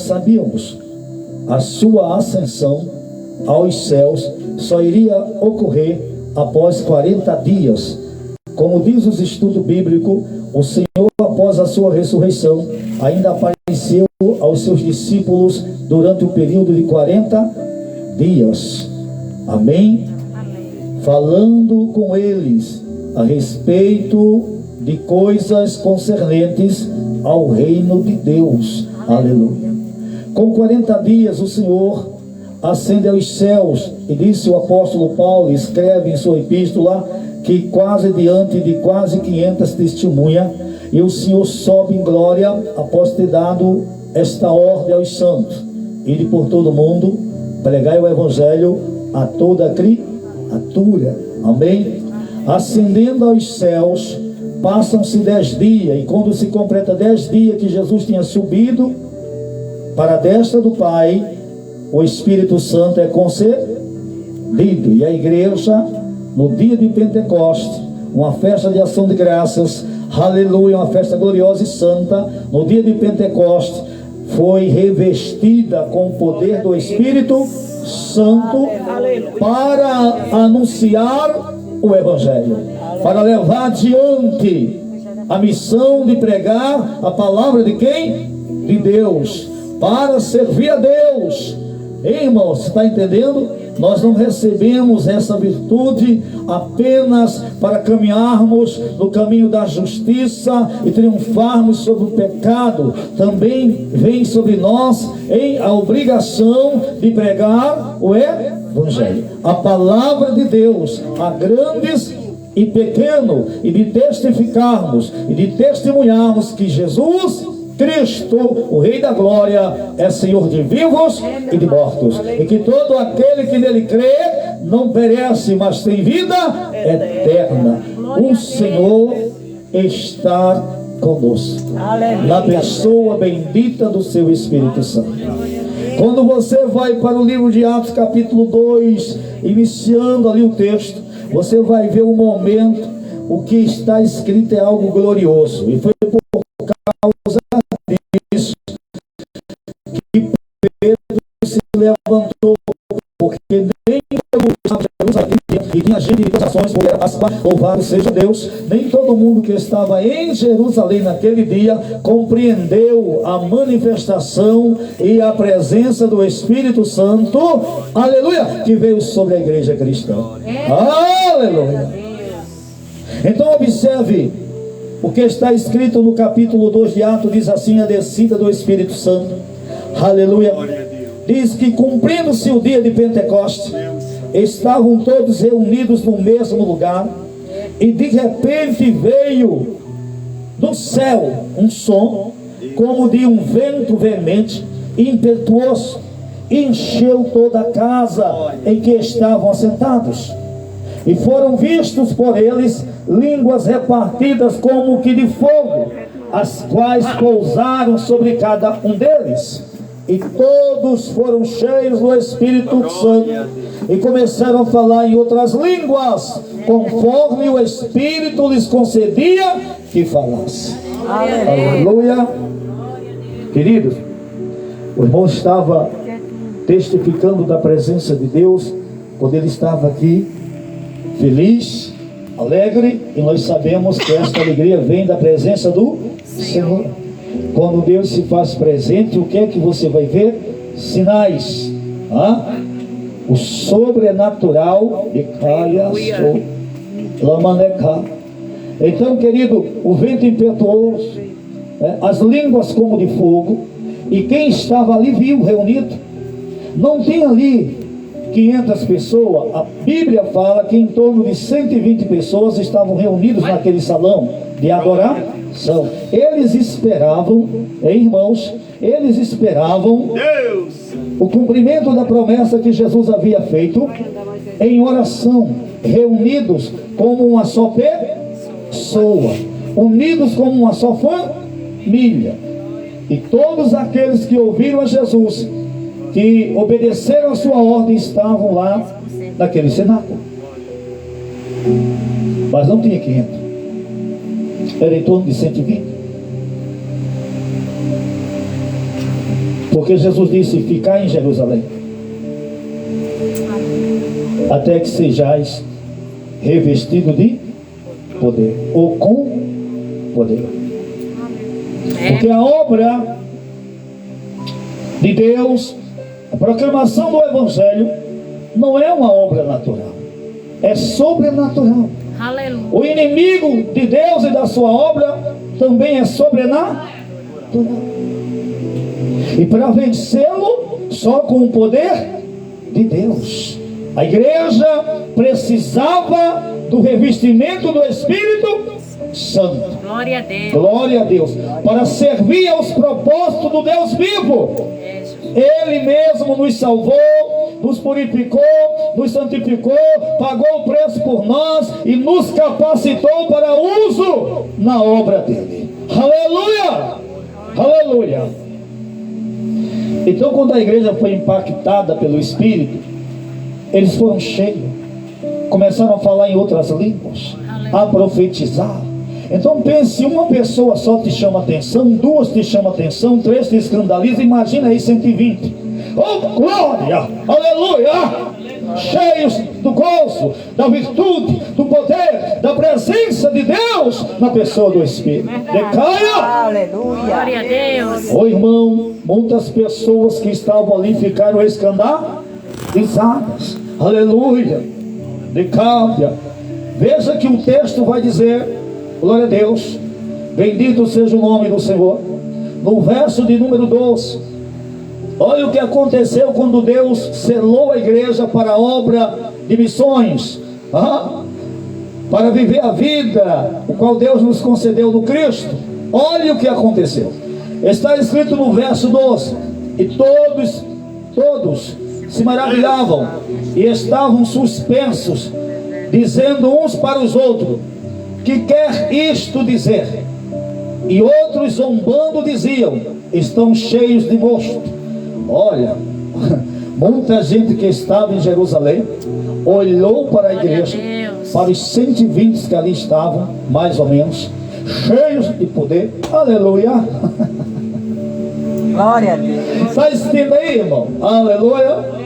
sabíamos. A sua ascensão aos céus só iria ocorrer após 40 dias. Como diz os estudos bíblicos, o Senhor, após a sua ressurreição, ainda apareceu aos seus discípulos durante o período de 40 dias. Amém? Falando com eles a respeito de coisas concernentes ao reino de Deus. Aleluia. Com 40 dias o Senhor ascende aos céus, e disse o apóstolo Paulo, escreve em sua epístola, que quase diante de quase 500 testemunhas, e o Senhor sobe em glória após ter dado esta ordem aos santos: ide por todo o mundo, pregai o evangelho a toda criatura. Amém? Ascendendo aos céus, passam-se 10 dias, e quando se completa 10 dias que Jesus tinha subido para a destra do Pai, o Espírito Santo é concedido, e a igreja, no dia de Pentecostes, uma festa de ação de graças, aleluia, uma festa gloriosa e santa, no dia de Pentecostes, foi revestida com o poder do Espírito Santo para anunciar o Evangelho, para levar adiante a missão de pregar a palavra de quem? De Deus, para servir a Deus. Irmãos, está entendendo? Nós não recebemos essa virtude apenas para caminharmos no caminho da justiça e triunfarmos sobre o pecado. Também vem sobre nós a obrigação de pregar o Evangelho, a palavra de Deus, a grandes e pequeno, e de testificarmos e de testemunharmos que Jesus Cristo, o Rei da Glória, é Senhor de vivos e de mortos, e que todo aquele que nele crê não perece, mas tem vida eterna. O Senhor está conosco, na pessoa bendita do seu Espírito Santo. Quando você vai para o livro de Atos capítulo 2, iniciando ali o texto, você vai ver o momento, o que está escrito é algo glorioso, e foi por causa disso que Pedro se levantou, porque nem Jerusalém, e tinha gente de nações, louvado seja Deus, nem todo mundo que estava em Jerusalém naquele dia compreendeu a manifestação e a presença do Espírito Santo, aleluia, que veio sobre a igreja cristã. Aleluia. Então observe o que está escrito no capítulo 2 de Atos, diz assim: a descida do Espírito Santo, aleluia, diz que cumprindo-se o dia de Pentecostes, estavam todos reunidos no mesmo lugar, e de repente veio do céu um som, como de um vento veemente, impetuoso, e encheu toda a casa em que estavam assentados. E foram vistos por eles línguas repartidas como que de fogo, as quais pousaram sobre cada um deles. E todos foram cheios do Espírito Santo e começaram a falar em outras línguas, conforme o Espírito lhes concedia que falasse. Aleluia. Queridos, o irmão estava testificando da presença de Deus quando ele estava aqui, feliz, alegre, e nós sabemos que esta alegria vem da presença do Senhor. Quando Deus se faz presente, o que é que você vai ver? Sinais. O sobrenatural de Então, querido, o vento impetuoso, as línguas como de fogo, e quem estava ali viu, reunido. Não tem ali 500 pessoas, a Bíblia fala que em torno de 120 pessoas estavam reunidos naquele salão de adoração. Eles esperavam, irmãos, eles esperavam o cumprimento da promessa que Jesus havia feito em oração, reunidos como uma só pessoa, unidos como uma só família. E todos aqueles que ouviram a Jesus, que obedeceram a sua ordem, estavam lá naquele cenáculo. Mas não tinha 500, era em torno de 120. Porque Jesus disse: ficai em Jerusalém, até que sejais revestido de poder, ou com poder. Porque a obra de Deus, a proclamação do Evangelho, não é uma obra natural, é sobrenatural. Aleluia. O inimigo de Deus e da sua obra também é sobrenatural. E para vencê-lo, só com o poder de Deus. A igreja precisava do revestimento do Espírito Santo. Glória a Deus. Glória a Deus. Para servir aos propósitos do Deus vivo. Ele mesmo nos salvou, nos purificou, nos santificou, pagou o preço por nós e nos capacitou para uso na obra dele. Aleluia! Aleluia! Então, quando a igreja foi impactada pelo Espírito, eles foram cheios, começaram a falar em outras línguas, a profetizar. Então pense, uma pessoa só te chama atenção, duas te chamam atenção, três te escandaliza, imagina aí 120. Oh glória, aleluia, cheios do gozo, da virtude, do poder, da presença de Deus na pessoa do Espírito. Decaia, aleluia, glória a Deus. Oh irmão, muitas pessoas que estavam ali ficaram escandalizadas, aleluia, decaia. Veja que o texto vai dizer, glória a Deus, bendito seja o nome do Senhor. No verso de número 12, olha o que aconteceu quando Deus selou a igreja para a obra de missões, para viver a vida o qual Deus nos concedeu no Cristo. Olha o que aconteceu. Está escrito no verso 12: e todos se maravilhavam e estavam suspensos, dizendo uns para os outros: que quer isto dizer? E outros zombando diziam: estão cheios de mosto. Olha, muita gente que estava em Jerusalém olhou para a igreja, para os 120 que ali estavam, mais ou menos, cheios de poder. Aleluia. glória a Deus. Está assistindo aí, irmão? Aleluia.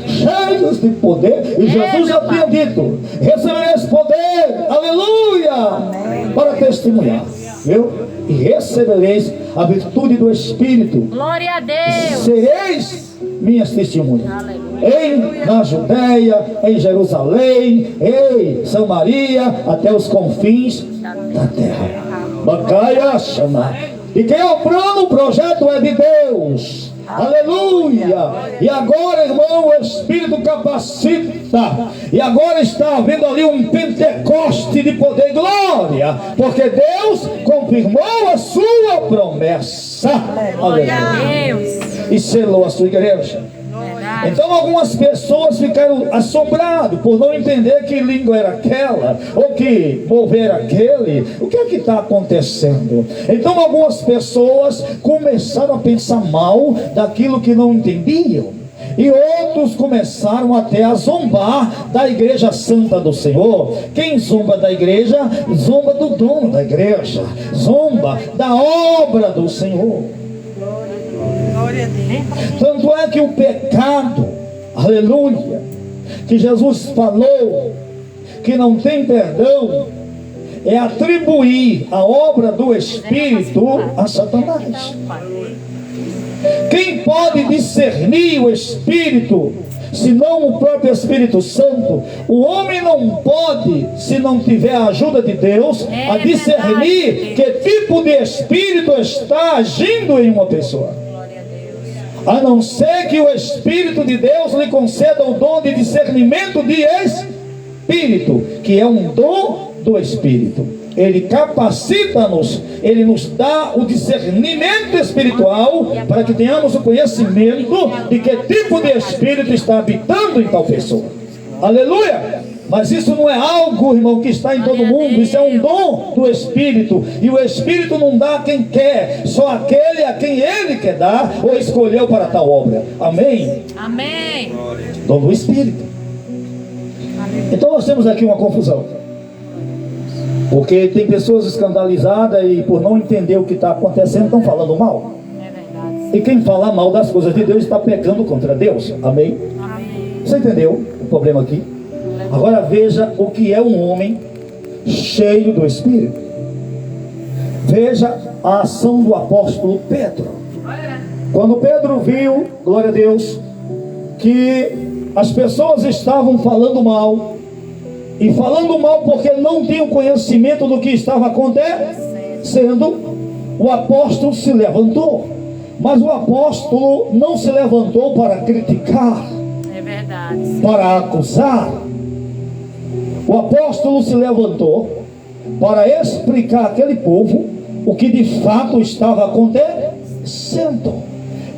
Cheios de poder, e Jesus já tinha dito: recebereis poder, aleluia, amém, para testemunhar, viu? E recebereis a virtude do Espírito. Glória a Deus. Sereis minhas testemunhas, Aleluia. na Judeia, em Jerusalém, em Samaria, até os confins da terra. Bacaia chama. E quem é o plano, o projeto é de Deus. Aleluia! E agora, irmão, o Espírito capacita. E agora está havendo ali um Pentecoste de poder e glória, porque Deus confirmou a sua promessa. Glória a Aleluia! Deus. E selou a sua igreja. Verdade. Então algumas pessoas ficaram assombradas por não entender que língua era aquela, ou que mover era aquele. O que é que está acontecendo? Então algumas pessoas começaram a pensar mal daquilo que não entendiam, e outros começaram até a zombar da igreja santa do Senhor. Quem zomba da igreja, zomba do dono da igreja, zomba da obra do Senhor. Tanto é que o pecado, aleluia, que Jesus falou que não tem perdão, é atribuir a obra do Espírito a Satanás. Quem pode discernir o Espírito, senão o próprio Espírito Santo? O homem não pode, se não tiver a ajuda de Deus, a discernir que tipo de Espírito está agindo em uma pessoa, a não ser que o Espírito de Deus lhe conceda o dom de discernimento de Espírito, que é um dom do Espírito. Ele capacita-nos, ele nos dá o discernimento espiritual para que tenhamos o conhecimento de que tipo de Espírito está habitando em tal pessoa. Aleluia! Mas isso não é algo, irmão, que está em todo mundo. Isso é um dom do Espírito. E o Espírito não dá a quem quer, só aquele a quem Ele quer dar ou escolheu para tal obra. Amém? Amém. Dom do Espírito. Então nós temos aqui uma confusão, porque tem pessoas escandalizadas e por não entender o que está acontecendo estão falando mal. É verdade. E quem fala mal das coisas de Deus está pecando contra Deus. Amém? Você entendeu o problema aqui? Agora veja o que é um homem cheio do Espírito. Veja a ação do apóstolo Pedro. Quando Pedro viu, glória a Deus, que as pessoas estavam falando mal, e falando mal porque não tinham conhecimento do que estava acontecendo, o apóstolo se levantou. Mas o apóstolo não se levantou para criticar, É verdade. para acusar. O apóstolo se levantou para explicar àquele povo o que de fato estava acontecendo.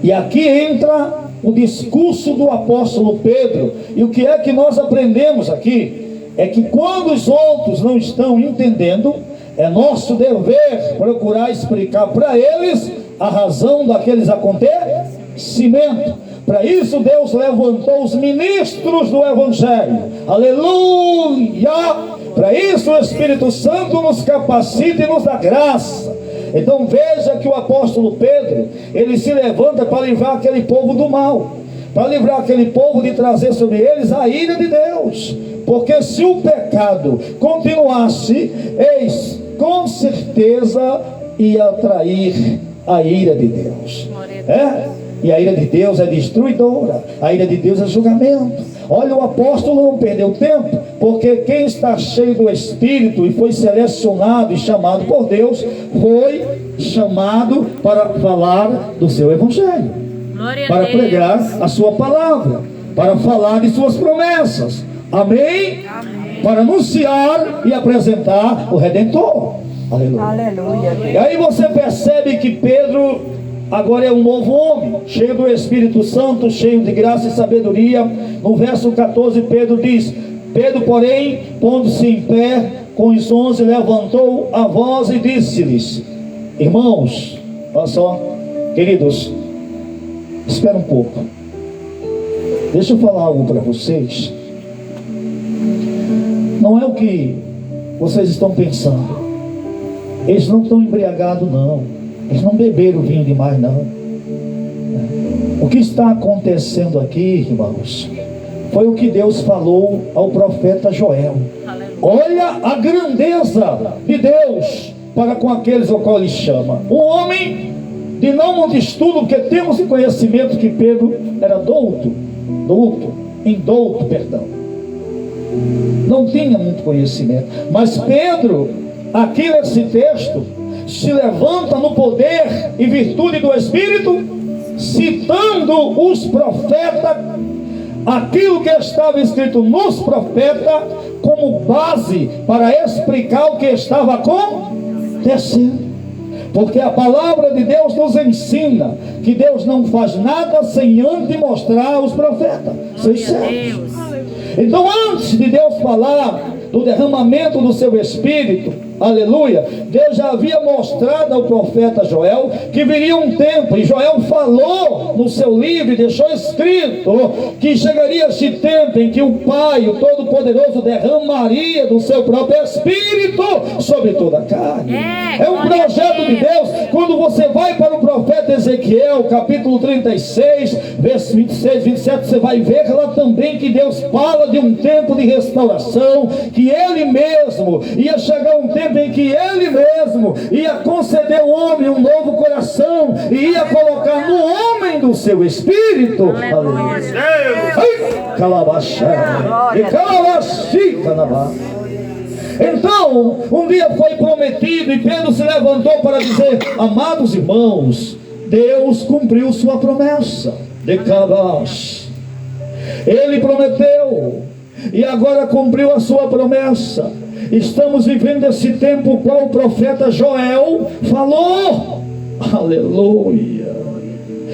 E aqui entra o discurso do apóstolo Pedro. E o que é que nós aprendemos aqui? É que quando os outros não estão entendendo, é nosso dever procurar explicar para eles a razão daqueles acontecimentos. Para isso Deus levantou os ministros do Evangelho. Aleluia! Para isso o Espírito Santo nos capacita e nos dá graça. Então veja que o apóstolo Pedro, ele se levanta para livrar aquele povo do mal, para livrar aquele povo de trazer sobre eles a ira de Deus. Porque se o pecado continuasse, eis, com certeza ia atrair a ira de Deus. E a ira de Deus é destruidora, a ira de Deus é julgamento. Olha, o apóstolo não perdeu tempo, porque quem está cheio do Espírito e foi selecionado e chamado por Deus, foi chamado para falar do seu Evangelho, para pregar a sua palavra, para falar de suas promessas. Amém? Para anunciar e apresentar o Redentor. Aleluia. Aleluia. E aí você percebe que Pedro agora é um novo homem, cheio do Espírito Santo, cheio de graça e sabedoria. No verso 14 Pedro diz: Pedro, porém, pondo-se em pé com os 11, levantou a voz e disse-lhes: irmãos, olha só, queridos, espera um pouco, deixa eu falar algo para vocês. Não é o que vocês estão pensando. Eles não estão embriagados, não. Eles não beberam vinho demais, não. O que está acontecendo aqui, irmãos, foi o que Deus falou ao profeta Joel. Olha a grandeza de Deus para com aqueles ao qual Ele chama. Um homem de não muito estudo, porque temos o conhecimento que Pedro era indouto, não tinha muito conhecimento. Mas Pedro, aqui nesse texto, se levanta no poder e virtude do Espírito, citando os profetas, aquilo que estava escrito nos profetas, como base para explicar o que estava acontecendo. Porque a palavra de Deus nos ensina que Deus não faz nada sem antes mostrar os profetas, seus servos. Então, antes de Deus falar do derramamento do seu Espírito, aleluia, Deus já havia mostrado ao profeta Joel que viria um tempo, e Joel falou no seu livro, deixou escrito que chegaria este tempo em que o Pai, o Todo-Poderoso, derramaria do seu próprio Espírito sobre toda a carne. É um projeto de Deus. Quando você vai para o profeta Ezequiel, capítulo 36, verso 26, 27, você vai ver lá também que Deus fala de um tempo de restauração, que Ele mesmo ia chegar um tempo em que Ele mesmo ia conceder ao homem um novo coração e ia colocar no homem do seu Espírito. Aleluia. Então, um dia foi prometido e Pedro se levantou para dizer: amados irmãos, Deus cumpriu sua promessa. Ele prometeu e agora cumpriu a sua promessa. Estamos vivendo esse tempo qual o profeta Joel falou. Aleluia.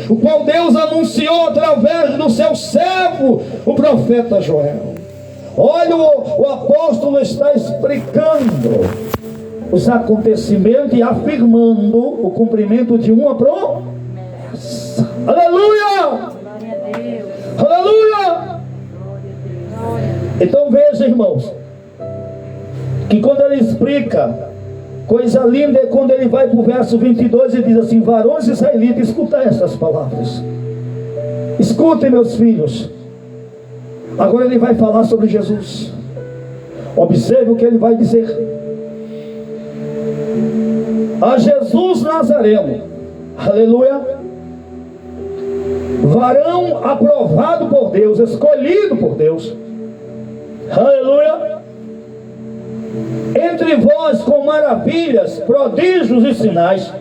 O qual Deus anunciou através do seu servo, o profeta Joel. Olha, o apóstolo está explicando os acontecimentos e afirmando o cumprimento de uma promessa. Aleluia! Aleluia! Então veja, irmãos, que quando ele explica Coisa linda é quando ele vai para o verso 22 e diz assim: varões israelitas, escutai essas palavras. Escutem, meus filhos. Agora ele vai falar sobre Jesus. Observe o que ele vai dizer. A Jesus Nazareno, aleluia, varão aprovado por Deus, escolhido por Deus, aleluia, entre vós com maravilhas, prodígios e sinais,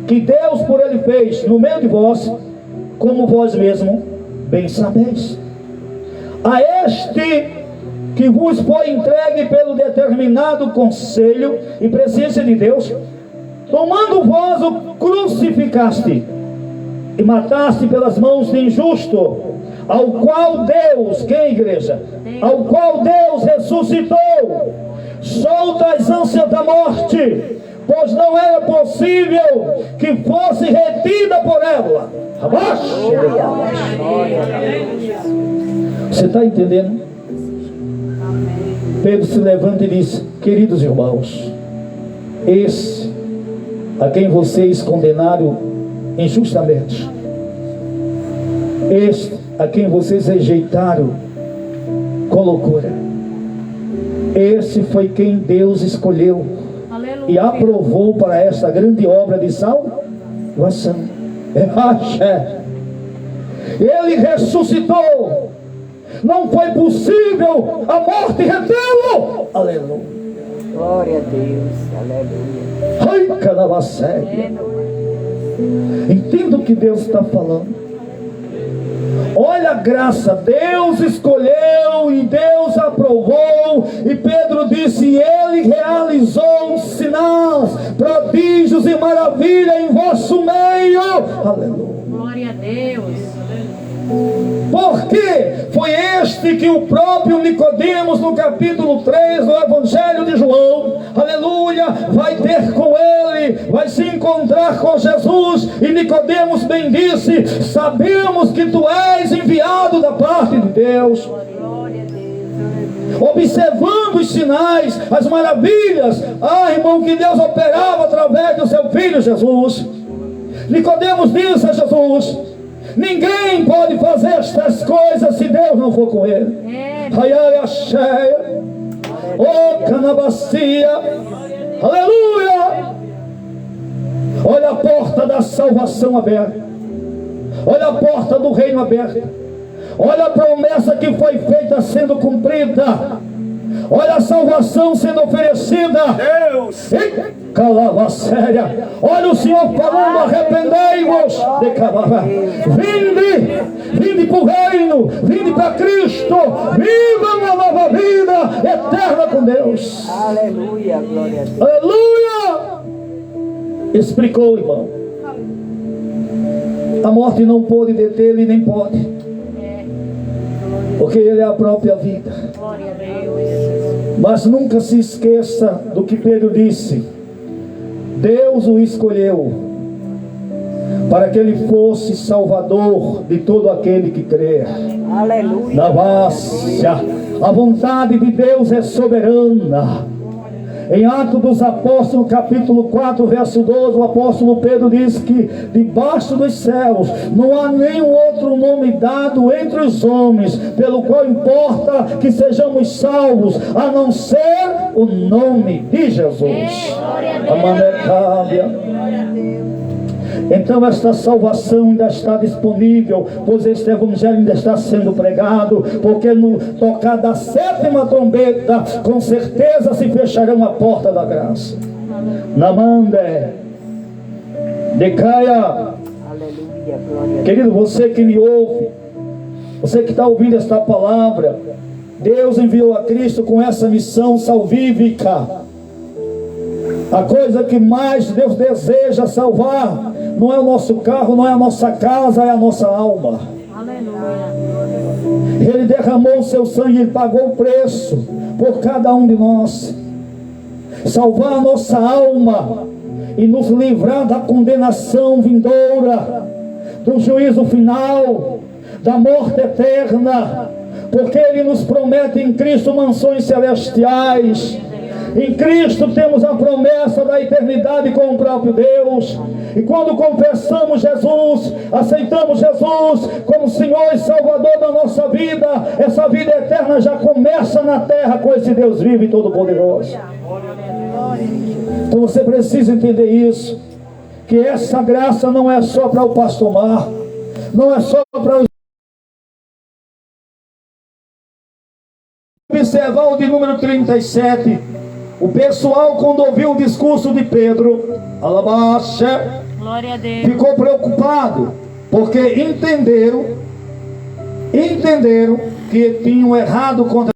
que Deus por ele fez no meio de vós, como vós mesmo bem sabeis. A este que vos foi entregue pelo determinado conselho e presença de Deus, tomando vós o crucificaste e mataste pelas mãos de injusto, ao qual Deus, quem é a igreja? Ao qual Deus ressuscitou, solta as ânsias da morte, pois não era possível que fosse retida por ela. Abaixo! Você está entendendo? Pedro se levanta e diz: queridos irmãos, esse a quem vocês condenaram injustamente, este a quem vocês rejeitaram com loucura, esse foi quem Deus escolheu e aprovou para esta grande obra de salvação. Ele ressuscitou. Não foi possível a morte retê-lo. Aleluia. Glória a Deus. Aleluia. Ai, canavacéia. Entenda o que Deus está falando. Olha a graça. Deus escolheu e Deus aprovou. E Pedro disse: ele realizou sinais, prodígios e maravilha em vosso meio. Aleluia. Glória a Deus. Porque foi este que o próprio Nicodemos, no capítulo 3 do Evangelho de João, aleluia, vai ter com ele, vai se encontrar com Jesus. E Nicodemos bem disse: sabemos que tu és enviado da parte de Deus. Observando os sinais, as maravilhas, irmão, que Deus operava através do seu filho Jesus. Nicodemos disse a Jesus: ninguém pode fazer estas coisas se Deus não for com ele. Ai, cheia, oh, canabacia, aleluia. Olha a porta da salvação aberta, olha a porta do reino aberta, olha a promessa que foi feita sendo cumprida, olha a salvação sendo oferecida. Deus, calava séria. Olha o Senhor falando: arrependei-vos de cavar. Vinde para o reino, vinde para Cristo, viva uma nova vida eterna com Deus. Aleluia, glória a Deus. Aleluia. Explicou, irmão. A morte não pôde detê-lo e nem pode, porque ele é a própria vida. Glória a Deus. Mas nunca se esqueça do que Pedro disse: Deus o escolheu para que ele fosse salvador de todo aquele que crê. Aleluia. Na vácia, a vontade de Deus é soberana. Em Atos dos Apóstolos, capítulo 4, verso 12, o apóstolo Pedro diz que debaixo dos céus não há nenhum outro nome dado entre os homens pelo qual importa que sejamos salvos, a não ser o nome de Jesus. A manecábia. Então esta salvação ainda está disponível, pois este evangelho ainda está sendo pregado, porque no tocar da sétima trombeta, com certeza se fecharão a porta da graça. Namande, decaia. Aleluia, glória a Querido, você que me ouve, você que está ouvindo esta palavra, Deus enviou a Cristo com essa missão salvífica. A coisa que mais Deus deseja salvar não é o nosso carro, não é a nossa casa, é a nossa alma. Aleluia. Ele derramou o seu sangue, Ele pagou o preço por cada um de nós. Salvar a nossa alma e nos livrar da condenação vindoura, do juízo final, da morte eterna, porque Ele nos promete em Cristo mansões celestiais. Em Cristo temos a promessa da eternidade com o próprio Deus. E quando confessamos Jesus, aceitamos Jesus como Senhor e Salvador da nossa vida, essa vida eterna já começa na terra com esse Deus vivo e todo-poderoso. Então você precisa entender isso, que essa graça não é só para o pastor Mar, não é só para os... Observar o de número 37. O pessoal, quando ouviu o discurso de Pedro, alabaxa, Glória a Deus. ficou preocupado, porque entenderam que tinham errado contra